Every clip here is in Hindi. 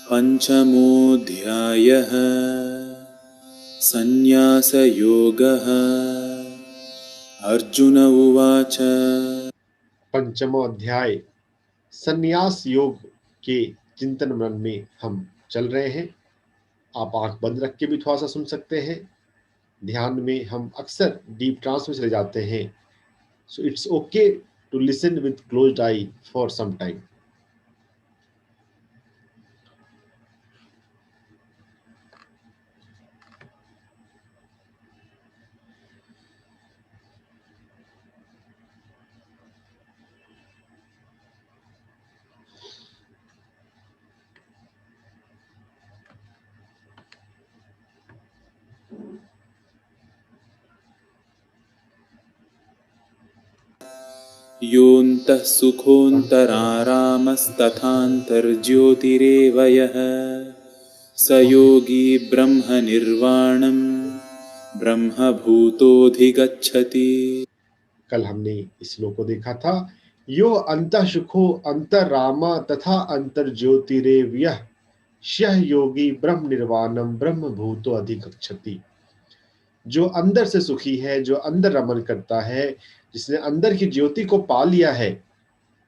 पंचमोऽध्यायः संन्यासयोगः। अर्जुन उवाच। पंचमो अध्याय संन्यास योग के चिंतन मनन में हम चल रहे हैं। आप आंख बंद रख के भी थोड़ा सा सुन सकते हैं। ध्यान में हम अक्सर डीप ट्रांस में चले जाते हैं, so it's okay to listen with closed eye for some time. योऽन्तः सुखोऽन्तरारामस्तथान्तर्ज्योतिरेव यः स योगी ब्रह्मनिर्वाणं ब्रह्मभूतोऽधिगच्छति। कल हमने इस श्लोक को देखा था। यो अंतः सुखो अंतरामा तथा अंतर ज्योतिरेव्यः यः योगी ब्रह्म निर्वाणम ब्रह्म भूतो अधिगच्छति। जो अंदर से सुखी है, जो अंदर रमन करता है, जिसने अंदर की ज्योति को पा लिया है,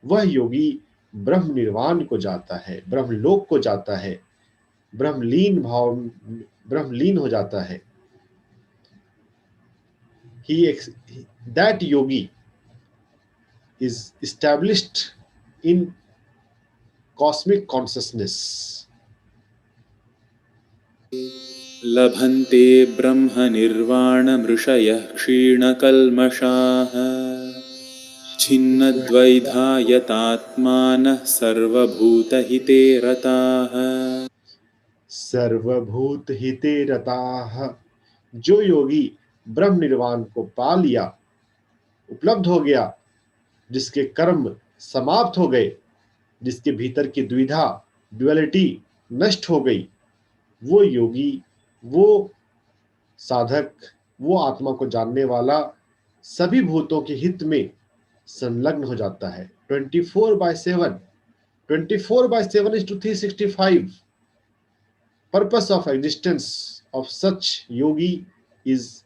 वह योगी ब्रह्म निर्वाण को जाता है, ब्रह्मलोक को जाता है, ब्रह्मलीन हो जाता है। That yogi is established in cosmic consciousness. लभन्ते ब्रह्मनिर्वाणमृषयः क्षीणकल्मषाः छिन्नद्वैधायतात्मानः सर्वभूतहिते रताः। सर्वभूत हिते रताः। जो योगी ब्रह्म निर्वाण को पा लिया, उपलब्ध हो गया, जिसके कर्म समाप्त हो गए, जिसके भीतर की द्विधा ड्युअलिटी नष्ट हो गई, वो योगी, वो साधक, वो आत्मा को जानने वाला सभी भूतों के हित में संलग्न हो जाता है। 24/7 24/7 is to 365. Purpose of existence of such yogi is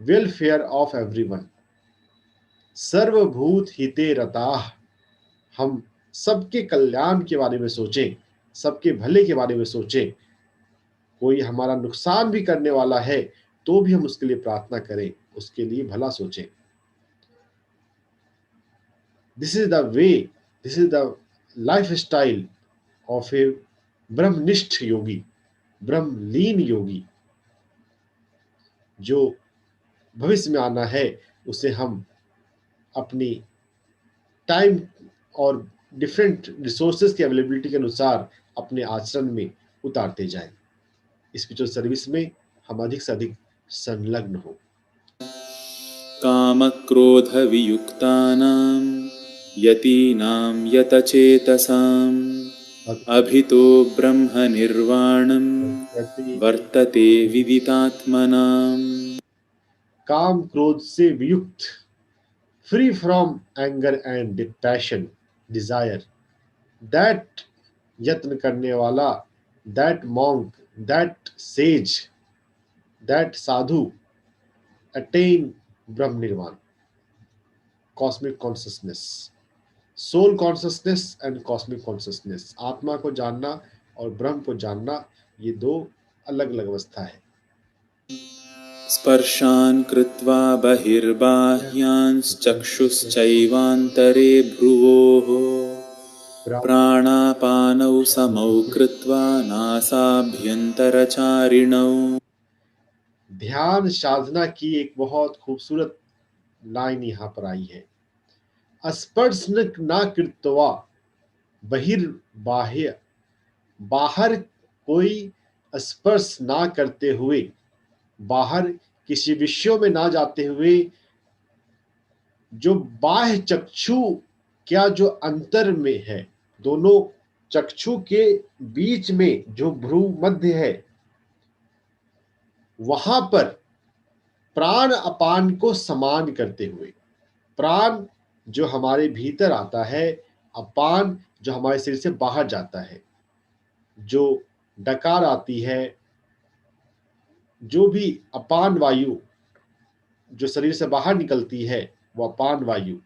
welfare of everyone. सर्वभूत हिते रताः। हम सबके कल्याण के बारे में सोचें, सबके भले के बारे में सोचें। कोई हमारा नुकसान भी करने वाला है तो भी हम उसके लिए प्रार्थना करें, उसके लिए भला सोचें। This is the way, this is the lifestyle of a ब्रह्मनिष्ठ योगी, ब्रह्मलीन योगी। जो भविष्य में आना है उसे हम अपनी टाइम और डिफरेंट रिसोर्सेज की अवेलेबिलिटी के अनुसार अपने आचरण में उतारते जाएं। स्पिरिचुअल सर्विस में हम अधिक से अधिक संलग्न हो। कामक्रोधवियुक्तानां यतीनां यतचेतसाम् अभितो ब्रह्मनिर्वाणं वर्तते विदितात्मनाम्। काम क्रोध से वियुक्त, free from anger and passion, desire, that यत्न करने वाला, that monk, that sage, that sadhu attain ब्रह्म निर्वाण, cosmic consciousness, soul consciousness and cosmic consciousness। आत्मा को जानना और ब्रह्म को जानना, ये दो अलग अलग अवस्था है। स्पर्शान् कृत्वा बहिर्बाह्याञ्चक्षुश्चैवान्तरे भ्रुवोः प्राणापानौ समौ कृत्वा नासाभ्यन्तरचारिणौ। ध्यान साधना की एक बहुत खूबसूरत लाइन यहाँ पर आई है। स्पर्श न कृत्वा बहिर्बाह्य, बाहर कोई स्पर्श ना करते हुए, बाहर किसी विषयों में ना जाते हुए, जो बाह्य चक्षु क्या जो अंतर में है, दोनों चक्षु के बीच में जो भ्रू मध्य है, वहां पर प्राण अपान को समान करते हुए, प्राण जो हमारे भीतर आता है, अपान जो हमारे शरीर से बाहर जाता है, जो डकार आती है, जो भी अपान वायु जो शरीर से बाहर निकलती है, वो अपान वायु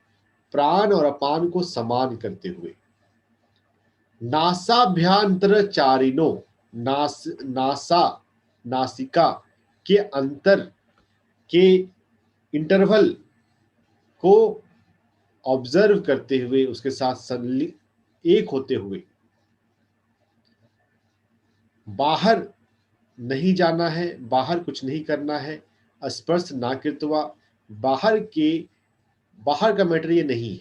प्राण और अपान को समान करते हुए नासाभ्यांतर चारिनो, नासा नासिका के अंतर के इंटरवल को ऑब्जर्व करते हुए, उसके साथ एक होते हुए, बाहर नहीं जाना है, बाहर कुछ नहीं करना है, स्पर्श ना कृत्वा, बाहर का मैटर ये नहीं है,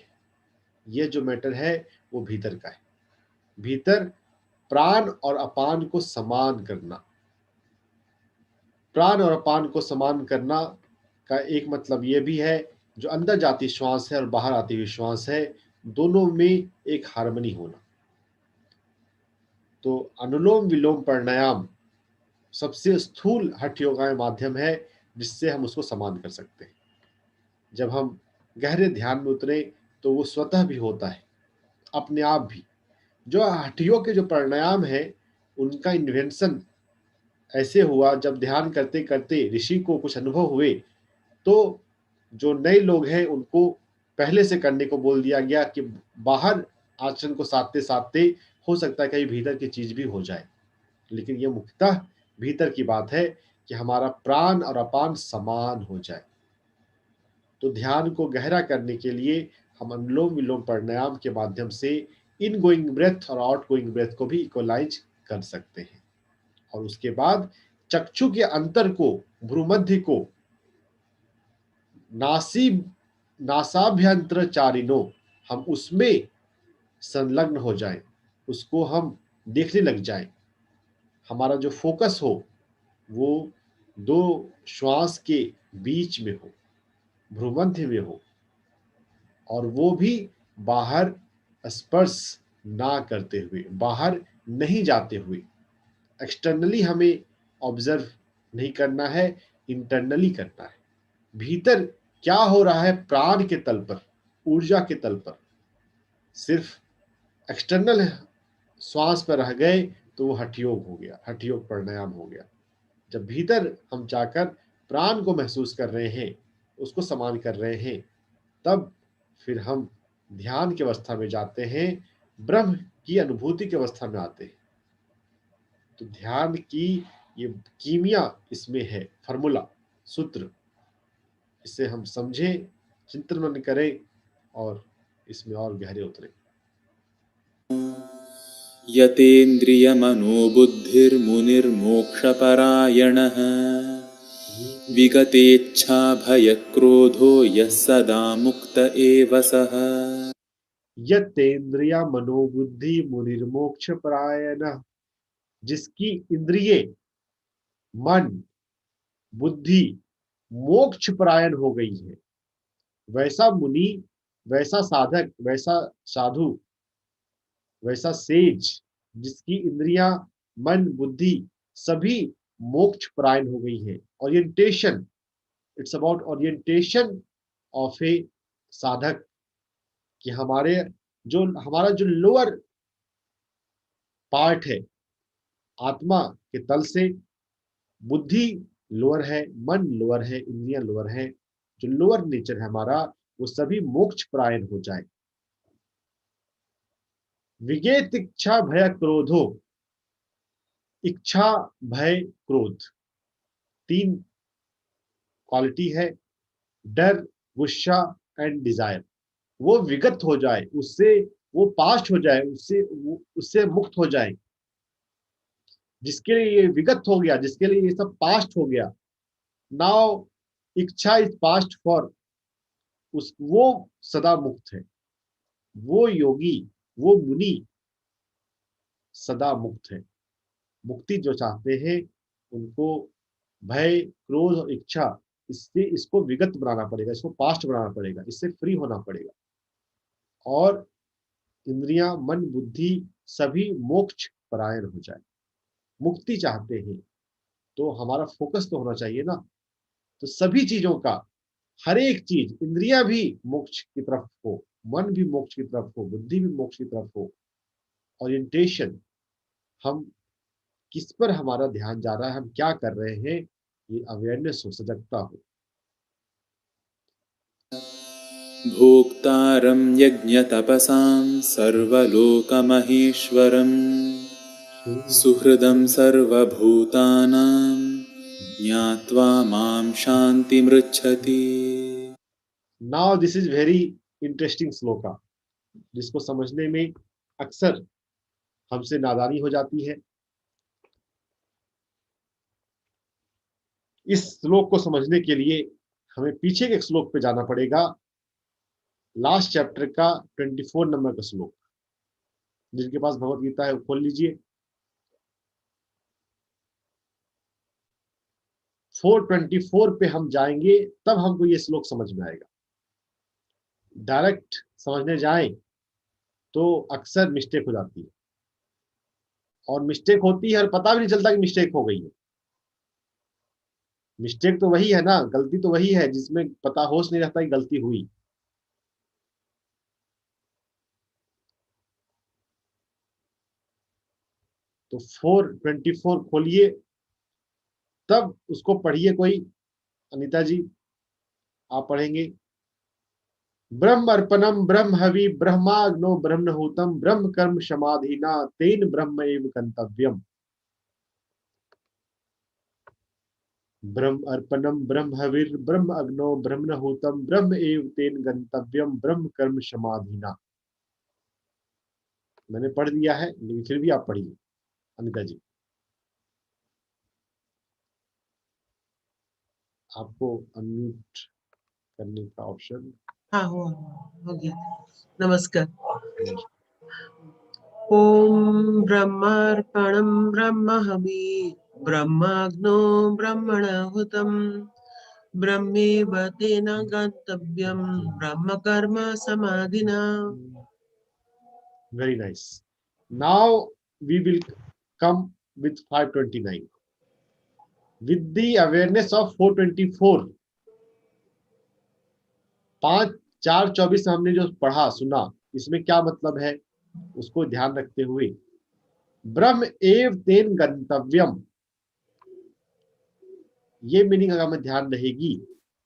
ये जो मैटर है वो भीतर का है। भीतर प्राण और अपान को समान करना, प्राण और अपान को समान करना का एक मतलब ये भी है, जो अंदर जाती श्वास है और बाहर आती हुई श्वास है, दोनों में एक हार्मनी होना। तो अनुलोम विलोम प्राणायाम सबसे स्थूल हठ योगा माध्यम है जिससे हम उसको समान कर सकते हैं। जब हम गहरे ध्यान में उतरे तो वो स्वतः भी होता है, अपने आप भी। जो हठियों के जो प्राणायाम है, उनका इन्वेंशन ऐसे हुआ जब ध्यान करते करते ऋषि को कुछ अनुभव हुए, तो जो नए लोग हैं उनको पहले से करने को बोल दिया गया कि बाहर आचरण को साधते साधते हो सकता है कहीं भीतर की चीज भी हो जाए, लेकिन ये मुख्यतः भीतर की बात है कि हमारा प्राण और अपान समान हो जाए। तो ध्यान को गहरा करने के लिए हम अनुलोम विलोम प्राणायाम के माध्यम से इन गोइंग ब्रेथ और आउट गोइंग ब्रेथ को भी इक्वलाइज कर सकते हैं। और उसके बाद चक्षु के अंतर को, भ्रूमध्य को, नासाभ्यंतर चारिनो, हम उसमें संलग्न हो जाएं, उसको हम देखने लग जाएं। हमारा जो फोकस हो वो दो श्वास के बीच में हो, भ्रूमध्य में हो, और वो भी बाहर स्पर्श ना करते हुए, बाहर नहीं जाते हुए। एक्सटर्नली हमें ऑब्जर्व नहीं करना है, इंटरनली करना है। भीतर क्या हो रहा है प्राण के तल पर, ऊर्जा के तल पर। सिर्फ एक्सटर्नल श्वास पर रह गए तो वो हठयोग हो गया, हठयोग प्राणायाम हो गया। जब भीतर हम जाकर प्राण को महसूस कर रहे हैं, उसको समान कर रहे हैं, तब फिर हम ध्यान की अवस्था में जाते हैं, ब्रह्म की अनुभूति की अवस्था में आते हैं। तो ध्यान की ये कीमिया इसमें है, फॉर्मूला, सूत्र। इसे हम समझें, चिंतन मन करें और इसमें और गहरे उतरें। यतेन्द्रियमनोबुद्धिर्मुनिर्मोक्षपरायणः विगतेच्छाभयक्रोधो यः सदा मुक्त एव सः। यतेन्द्रिया मनोबुद्धि मुनिर्मोक्ष परायण, जिसकी इंद्रिय, मन, बुद्धि मोक्ष परायण हो गई है, वैसा मुनि, वैसा साधक, वैसा साधु, वैसा सेज, जिसकी इंद्रियां, मन, बुद्धि सभी मोक्ष परायण हो गई है। Orientation, it's about orientation of a sadhak, कि हमारा जो लोअर पार्ट है, आत्मा के तल से बुद्धि लोअर है, मन लोअर है, इंद्रियां लोअर है, जो लोअर नेचर है हमारा, वो सभी मोक्ष परायण हो जाए। विगेत इच्छा भय क्रोधो, इच्छा भय क्रोध, तीन क्वालिटी है, डर, गुस्सा एंड डिजायर। वो विगत हो जाए, उससे वो पास्ट हो जाए, उससे मुक्त हो जाए। जिसके लिए ये विगत हो गया, जिसके लिए ये सब पास्ट हो गया, नाउ इच्छा इज पास्ट फॉर, वो सदा मुक्त है। वो योगी, वो मुनि सदा मुक्त है। मुक्ति जो चाहते हैं उनको भय, क्रोध और इच्छा, इससे इसको विगत बनाना पड़ेगा, इसको पास्ट बनाना पड़ेगा, इससे फ्री होना पड़ेगा। और इंद्रियां, मन, बुद्धि सभी मोक्ष परायण हो जाए। मुक्ति चाहते हैं तो हमारा फोकस तो होना चाहिए ना। तो सभी चीजों का, हर एक चीज, इंद्रियां भी मोक्ष की तरफ हो, मन भी मोक्ष की तरफ हो, बुद्धि भी मोक्ष की तरफ हो। ओरिएंटेशन, हम किस पर हमारा ध्यान जा रहा है, हम क्या कर रहे हैं, ये अवेयरनेस हो, सजगता हो। भोक्तारं यज्ञतपसां सर्वलोकमहेश्वरं सुहृदं सर्वभूतानां ज्ञात्वा मां शान्तिमृच्छति। Now this is very interesting shloka, जिसको समझने में अक्सर हमसे नादानी हो जाती है। इस श्लोक को समझने के लिए हमें पीछे के श्लोक पे जाना पड़ेगा, लास्ट चैप्टर का 24 नंबर का श्लोक। जिनके पास भगवत गीता है वो खोल लीजिए। 424 पे हम जाएंगे, तब हमको ये श्लोक समझ में आएगा। डायरेक्ट समझने जाएं तो अक्सर मिस्टेक हो जाती है, और मिस्टेक होती है और पता भी नहीं चलता कि मिस्टेक हो गई है। मिस्टेक तो वही है ना, गलती तो वही है जिसमें पता होश नहीं रहता कि गलती हुई। तो 424 खोलिए, तब उसको पढ़िए। कोई अनीता जी आप पढ़ेंगे। ब्रह्म अर्पणम ब्रह्म हवि ब्रह्माग्नो ब्रह्महूतम ब्रह्म कर्म समाधिना तेन ब्रह्म एव गंतव्यम। ब्रह्म अर्पणम ब्रह्म हविर ब्रह्म अग्नो ब्रह्महूतम ब्रह्म एव तेन गंतव्यम ब्रह्म कर्म समाधिना। मैंने पढ़ दिया है, लेकिन फिर भी आप पढ़िए अनिता जी। आपको अनम्यूट करने का ऑप्शन। हाँ हो गया। नमस्कार। ओम ब्रह्मार्पणं ब्रह्म हवि ब्रह्माग्नो ब्रह्मणाहुतं ब्रह्मेव तेन गन्तव्यं ब्रह्म कर्म समाधिना। Very nice. Now we will come with 529. With the awareness of 424, 5-4-24 हमने जो पढ़ा सुना, इसमें क्या मतलब है उसको ध्यान रखते हुए ब्रह्म एव तेन गंतव्यम, ये मीनिंग अगर हमें ध्यान रहेगी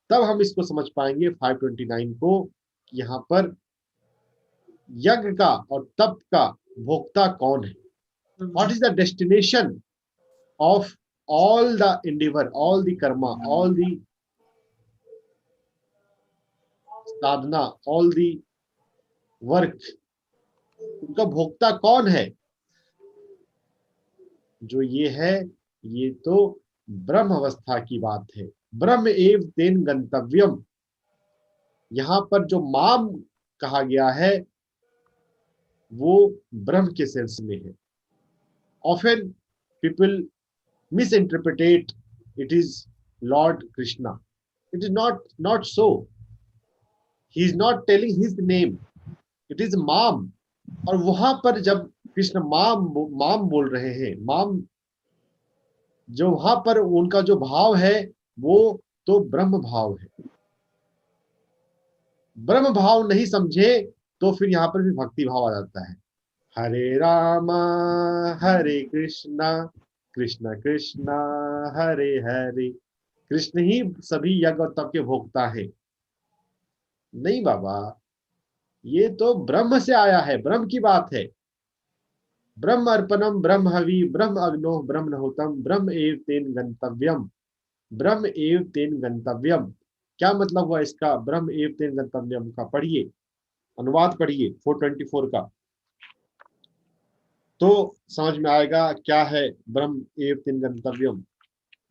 तब हम इसको समझ पाएंगे 529 को। यहाँ पर यज्ञ का और तप का भोक्ता कौन है, what is the destination of all the endeavor, all the karma, all the sadhana, all the work, उनका भोक्ता कौन है। जो ये है, ये तो ब्रह्म अवस्था की बात है। ब्रह्म एव तेन गंतव्यम, यहां पर जो माम कहा गया है वो ब्रह्म के सेंस में है। Often people misinterpret it is Lord Krishna. It is not so. He is not telling his name. It is माम। और वहां पर जब कृष्ण माम बोल रहे हैं, माम जो वहां पर उनका जो भाव है वो तो ब्रह्म भाव है। ब्रह्म भाव नहीं समझे तो फिर यहाँ पर भी भक्ति भाव आ जाता है। हरे रामा हरे कृष्णा कृष्ण कृष्ण हरे हरे। कृष्ण ही सभी यज्ञ और तप के भोक्ता है। नहीं बाबा, ये तो ब्रह्म से आया है, ब्रह्म की बात है। ब्रह्म अर्पणम ब्रह्म हवि ब्रह्म अग्नो ब्रह्मणहुतम ब्रह्म एव तेन गंतव्यम, ब्रह्म एव तेन गंतव्यम। क्या मतलब हुआ इसका, ब्रह्म एव तेन गंतव्यम का? पढ़िए, अनुवाद पढ़िए 424 का, तो समझ में आएगा क्या है ब्रह्म एव तेन गंतव्यम।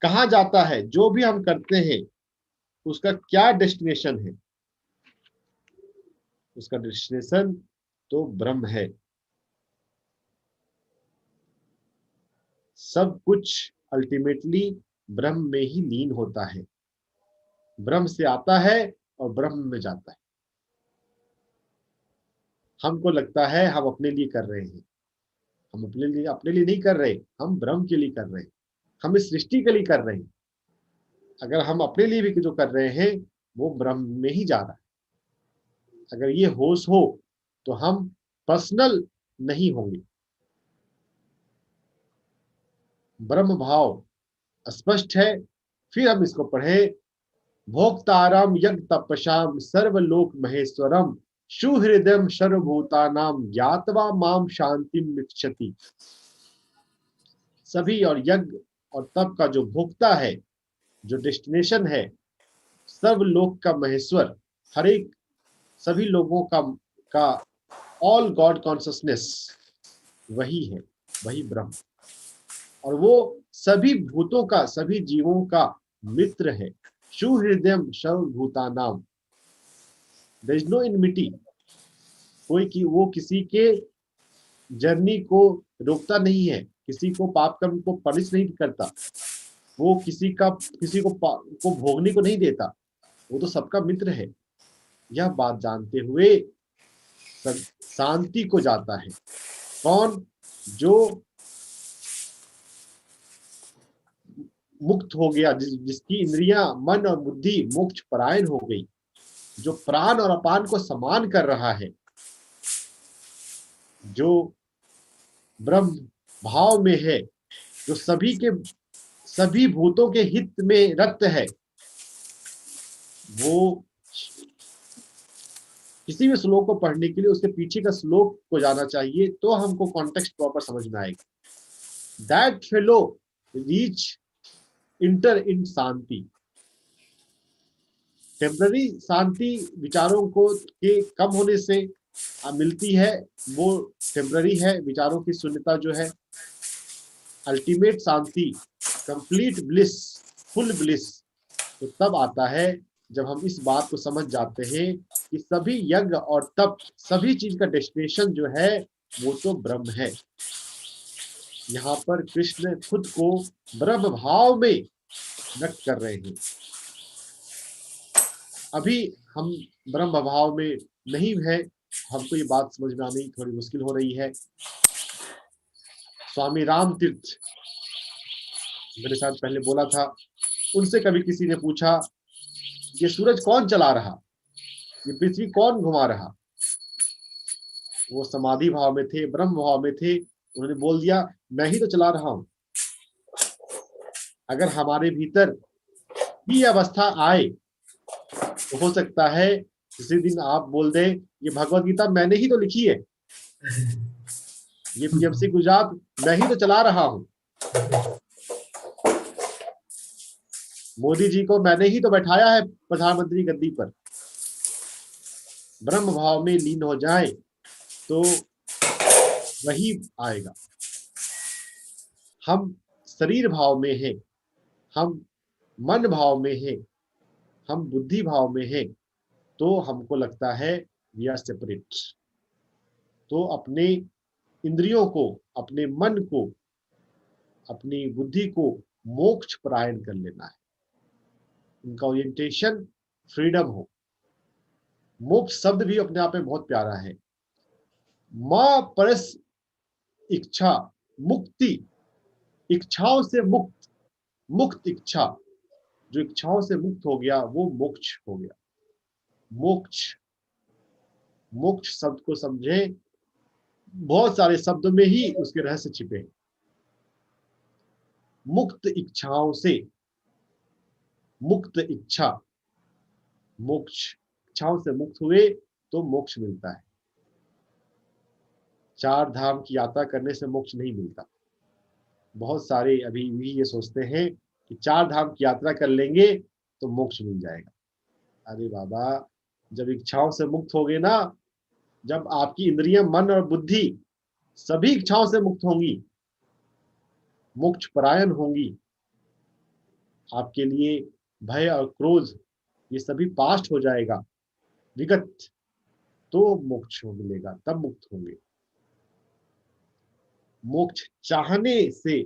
कहाँ जाता है जो भी हम करते हैं, उसका क्या डेस्टिनेशन है? उसका डेस्टिनेशन तो ब्रह्म है। सब कुछ अल्टीमेटली ब्रह्म में ही लीन होता है। ब्रह्म से आता है और ब्रह्म में जाता है। हमको लगता है हम अपने लिए कर रहे हैं, हम अपने लिए नहीं कर रहे, हम ब्रह्म के लिए कर रहे हैं, हम इस सृष्टि के लिए कर रहे हैं। अगर हम अपने लिए भी जो कर रहे हैं वो ब्रह्म में ही जा रहा है। अगर ये होश हो तो हम पर्सनल नहीं होंगे। ब्रह्म भाव स्पष्ट है। फिर हम इसको पढ़े, भोक्तारम यज्ञ तपसाम सर्वलोक महेश्वरम सुहृदयम सर्वभूतानाम ज्ञात्वा माम शांतिम मिच्छति। सभी और यज्ञ और तप का जो भोक्ता है, जो डेस्टिनेशन है, सर्वलोक का महेश्वर, हर एक सभी लोगों का ऑल गॉड कॉन्शियसनेस वही है, वही ब्रह्म। और वो सभी भूतों का, सभी जीवों का मित्र है। सुहृदयम सर्वभूतानाम, देयर इज नो इनमिटी। वो किसी के जर्नी को रोकता नहीं है, किसी को पाप कर्म को पनिश नहीं करता, वो किसी को भोगने को नहीं देता, वो तो सबका मित्र है। यह बात जानते हुए शांति को जाता है। कौन? जो मुक्त हो गया, जिसकी इंद्रियां, मन और बुद्धि मोक्ष परायण हो गई, जो प्राण और अपान को समान कर रहा है, जो ब्रह्म भाव में है, जो सभी भूतों के हित में रत है, वो किसी भी श्लोक को पढ़ने के लिए उसके पीछे का श्लोक को जाना चाहिए, तो हमको कॉन्टेक्स्ट प्रॉपर समझ में आएगा। That fellow reach inter in shanti. Temporary शांति विचारों के कम होने से मिलती है, वो टेम्पररी है। विचारों की शून्यता जो है, अल्टीमेट शांति, कंप्लीट ब्लिस, फुल ब्लिस तो तब आता है जब हम इस बात को समझ जाते हैं कि सभी यज्ञ और तप, सभी चीज का डेस्टिनेशन जो है वो तो ब्रह्म है। यहाँ पर कृष्ण खुद को ब्रह्म भाव में व्यक्त कर रहे हैं। अभी हम ब्रह्म भाव में नहीं है, हमको ये बात समझ में आनी थोड़ी मुश्किल हो रही है। स्वामी राम तीर्थ मेरे साथ पहले बोला था, उनसे कभी किसी ने पूछा ये सूरज कौन चला रहा, ये पृथ्वी कौन घुमा रहा? वो समाधि भाव में थे, ब्रह्म भाव में थे। उन्होंने बोल दिया, मैं ही तो चला रहा हूं। अगर हमारे भीतर भी अवस्था आए तो हो सकता है किसी दिन आप बोल दें, ये भगवत गीता मैंने ही तो लिखी है, ये पीएमसी गुजरात मैं ही तो चला रहा हूं, मोदी जी को मैंने ही तो बैठाया है प्रधानमंत्री गद्दी पर। ब्रह्म भाव में लीन हो जाए तो वही आएगा। हम शरीर भाव में हैं, हम मन भाव में हैं, हम बुद्धि भाव में हैं, तो हमको लगता है वी आर सेपरेट। तो अपने इंद्रियों को, अपने मन को, अपनी बुद्धि को मोक्ष परायण कर लेना है। उनका ओरिएंटेशन फ्रीडम हो। मोक्ष शब्द भी अपने आप में बहुत प्यारा है। मां परस इच्छा मुक्ति, इच्छाओं से मुक्त, मुक्त इच्छा, जो इच्छाओं से मुक्त हो गया वो मोक्ष हो गया। मोक्ष, मोक्ष शब्द को समझे, बहुत सारे शब्दों में ही उसके रहस्य छिपे हैं। मुक्त इच्छाओं से, मुक्त इच्छा, मोक्ष, इच्छाओं से मुक्त हुए तो मोक्ष मिलता है। चार धाम की यात्रा करने से मोक्ष नहीं मिलता। बहुत सारे अभी भी ये सोचते हैं कि चार धाम की यात्रा कर लेंगे तो मोक्ष मिल जाएगा। अरे बाबा, जब इच्छाओं से मुक्त हो गए ना, जब आपकी इंद्रियां, मन और बुद्धि सभी इच्छाओं से मुक्त होंगी, मोक्ष परायण होंगी, आपके लिए भय और क्रोध ये सभी पास्ट हो जाएगा, विगत, तो मोक्ष मिलेगा, तब मुक्त होंगे। मोक्ष चाहने से,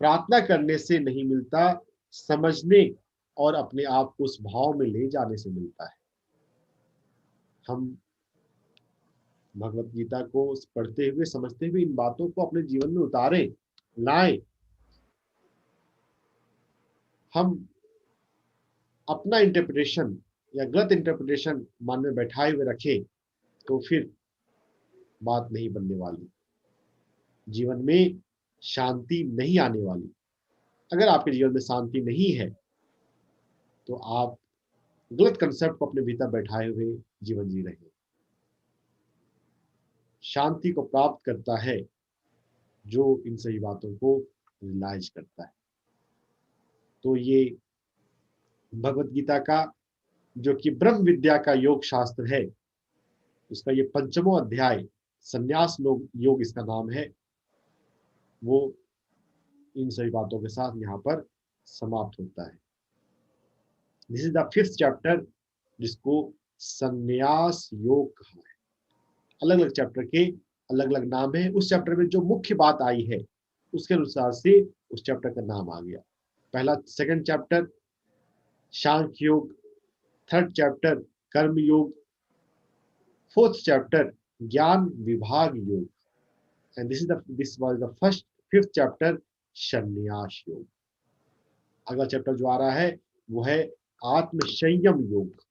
प्रार्थना करने से नहीं मिलता, समझने और अपने आप को उस भाव में ले जाने से मिलता है। हम भगवत गीता को पढ़ते हुए, समझते हुए इन बातों को अपने जीवन में उतारें, लाएं। हम अपना इंटरप्रिटेशन या गलत इंटरप्रिटेशन मन में बैठाए हुए रखें तो फिर बात नहीं बनने वाली। जीवन में शांति नहीं आने वाली। अगर आपके जीवन में शांति नहीं है तो आप गलत कंसेप्ट को अपने भीतर बैठाए हुए जीवन जी रहे हैं। शांति को प्राप्त करता है जो इन सही बातों को रियलाइज करता है। तो ये भगवत गीता का जो कि ब्रह्म विद्या का योग शास्त्र है, उसका ये 5वां अध्याय संन्यास योग इसका नाम है, वो इन सभी बातों के साथ यहाँ पर समाप्त होता है। This is the 5th chapter, जिसको संन्यास योग कहा है। अलग अलग चैप्टर के अलग अलग नाम है। उस चैप्टर में जो मुख्य बात आई है उसके अनुसार से उस चैप्टर का नाम आ गया। पहला 2nd चैप्टर सांख्य योग, 3rd चैप्टर कर्म योग, 4th चैप्टर ज्ञान विभाग योग, and this was the 5th chapter संन्यास योग। अगला चैप्टर जो आ रहा है वो है आत्म संयम योग,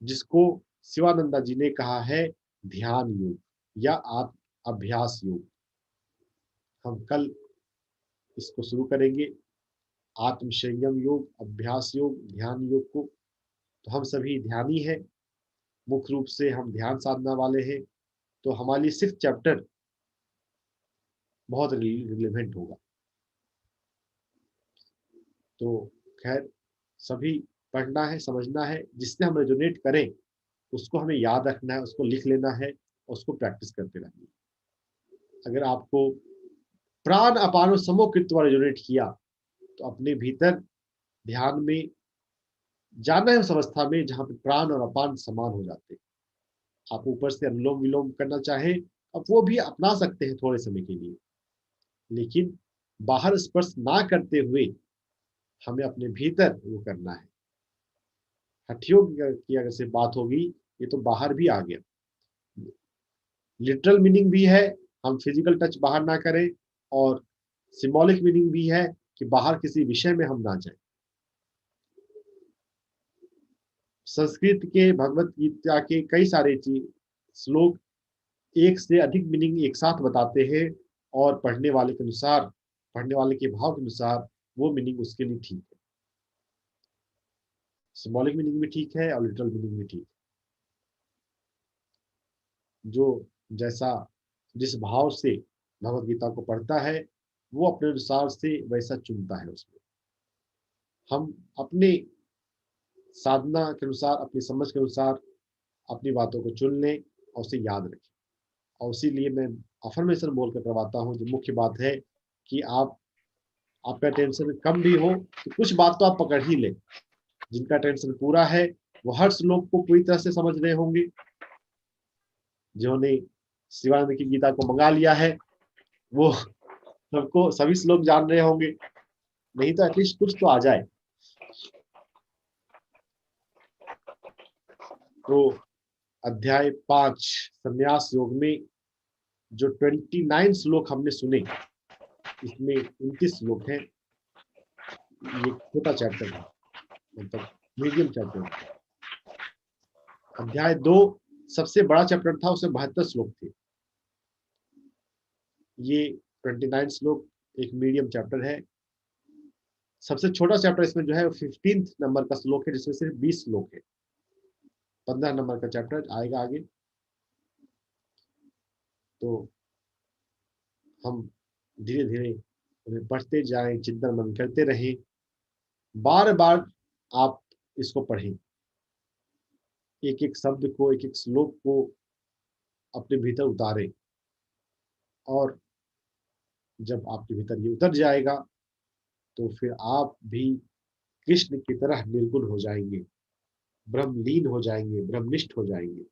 जिसको शिवानंदा जी ने कहा है ध्यान योग या आत्म अभ्यास योग। हम कल इसको शुरू करेंगे, आत्म संयम योग, अभ्यास योग, ध्यान योग को। तो हम सभी ध्यानी हैं, मुख्य रूप से हम ध्यान साधना वाले हैं, तो हमारे लिए 6th चैप्टर बहुत रिलेवेंट होगा। तो खैर सभी पढ़ना है, समझना है, जिससे हम रेजोनेट करें उसको हमें याद रखना है, उसको लिख लेना है, उसको प्रैक्टिस करते रहना है। अगर आपको प्राण अपान समो कृत्वा रेजोनेट किया तो अपने भीतर ध्यान में जाना है, उस अवस्था में जहां पे प्राण और अपान समान हो जाते हैं। आप ऊपर से अनुलोम विलोम करना चाहे अब वो भी अपना सकते हैं थोड़े समय के लिए, लेकिन बाहर स्पर्श ना करते हुए हमें अपने भीतर वो करना है। हठियों की अगर से बात होगी, ये तो बाहर भी आ गया। लिटरल मीनिंग भी है हम फिजिकल टच बाहर ना करें, और सिंबॉलिक मीनिंग भी है कि बाहर किसी विषय में हम ना जाएं। संस्कृत के भगवत गीता के कई सारे श्लोक एक से अधिक मीनिंग एक साथ बताते हैं, और पढ़ने वाले के अनुसार, पढ़ने वाले के भाव के अनुसार वो मीनिंग उसके लिए ठीक है। सिंबॉलिक मीनिंग भी ठीक है और लिटरल मीनिंग भी ठीक है। जो जैसा जिस भाव से भगवत गीता को पढ़ता है वो अपने अनुसार से वैसा चुनता है। उसमें हम अपने साधना के अनुसार, अपनी समझ के अनुसार अपनी बातों को चुन लें और उसे याद रखें। और इसीलिए मैं अफर्मेशन बोल कर करवाता हूँ। जो मुख्य बात है कि आपका टेंशन कम भी हो तो कुछ बात तो आप पकड़ ही लें। जिनका टेंशन पूरा है वो हर श्लोक को पूरी तरह से समझ रहे होंगे। जिन्होंने शिवानंद की गीता को मंगा लिया है वो सबको सभी श्लोक जान रहे होंगे, नहीं तो एटलीस्ट कुछ तो आ जाए। तो अध्याय 5 संन्यास योग में जो 29 श्लोक हमने सुने, इसमें 29 श्लोक हैं। ये छोटा चैप्टर है, मतलब मीडियम चैप्टर है। अध्याय 2 सबसे बड़ा चैप्टर था, उसमें 72 श्लोक थे। ये 29 श्लोक एक मीडियम चैप्टर है। सबसे छोटा चैप्टर इसमें जो है 15th नंबर का श्लोक है, जिसमें सिर्फ 20 श्लोक है। 15 नंबर का चैप्टर आएगा आगे। तो हम धीरे धीरे उन्हें पढ़ते जाएं, चिंतन मन करते रहें, बार बार आप इसको पढ़ें, एक एक शब्द को, एक एक श्लोक को अपने भीतर उतारें। और जब आपके भीतर ये उतर जाएगा तो फिर आप भी कृष्ण की तरह निर्गुण हो जाएंगे, ब्रह्मलीन हो जाएंगे, ब्रह्मनिष्ठ हो जाएंगे।